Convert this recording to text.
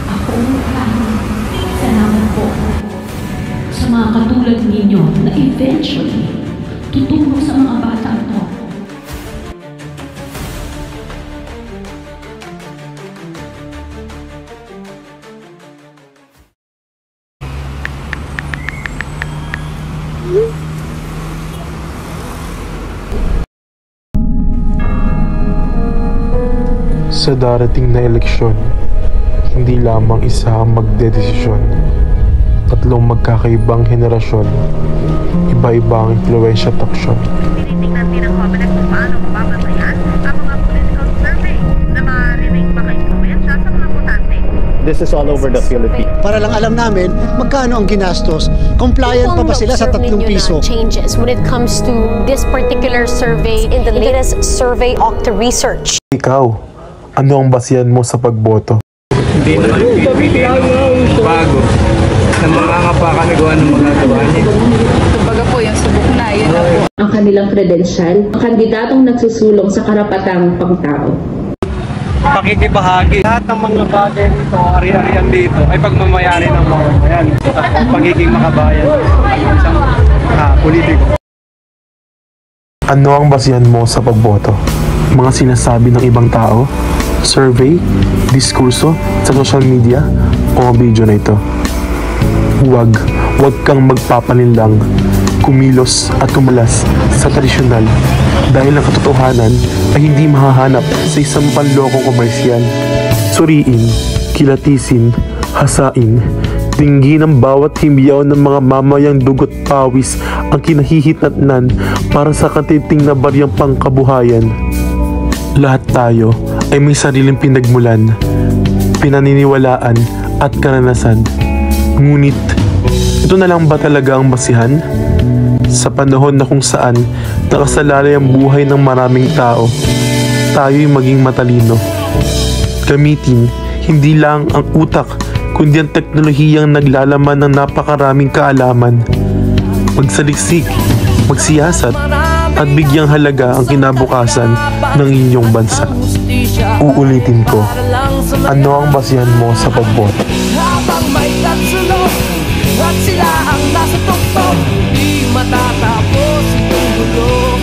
Ako salamat po sa mga katulad ninyo na eventually tutulong sa mga bata ito. Sa darating na eleksyon, hindi lamang isa ang magdedesisyon. Tatlong magkakaibang henerasyon, iba-iba ang impluwensya at aksyon. Tinitingnan din ang COMELEC kung paano mababantayan ang mga political survey na maaaring maka-impluwensya sa mga botante. This is all over the Philippines. Para lang alam namin magkano ang ginastos. Compliant pa ba sila sa 3 piso? Changes when it comes to this particular survey in the latest survey Okta research. Ikaw, ano ang basihan mo sa pagboto? Hindi naman bago. Sa mga kapakan nagawa ng mga gawa niya. Kumbaga po, yung subok na, yun na po. Ang kanilang credential, ang kandidatong nagsusulong sa karapatang pangtao. Pakikibahagi. Lahat ng mga bagay dito, ari-arian dito, ay pagmamayari ng mga bayan. Pagiging makabayan at isang politiko. Ano ang basihan mo sa pagboto? Mga sinasabi ng ibang tao? Survey? Diskurso? Sa social media? O ang video na ito? Huwag kang magpapalinlang, kumilos at tumalas sa tradisyonal dahil ang katotohanan ay hindi mahahanap sa isang panlokong komersyal. Suriin, kilatisin, hasain, dinggin ang bawat himyaw ng mga mamayang dugot pawis ang kinahihitatnan para sa katiting na baryang pangkabuhayan. Lahat tayo ay may sariling pinagmulan, pinaniniwalaan at karanasan. Ngunit, ito na lang ba talaga ang basihan? Sa panahon na kung saan nakasalalay ang buhay ng maraming tao, tayo'y maging matalino. Gamitin hindi lang ang utak, kundi ang teknolohiyang naglalaman ng napakaraming kaalaman. Magsaliksik, magsiyasat, at bigyang halaga ang kinabukasan ng inyong bansa. Uulitin ko, ano ang basihan mo sa pagboto? Habang may tatsulong at sila ang nasa tuktok, di matatapos itong gulo.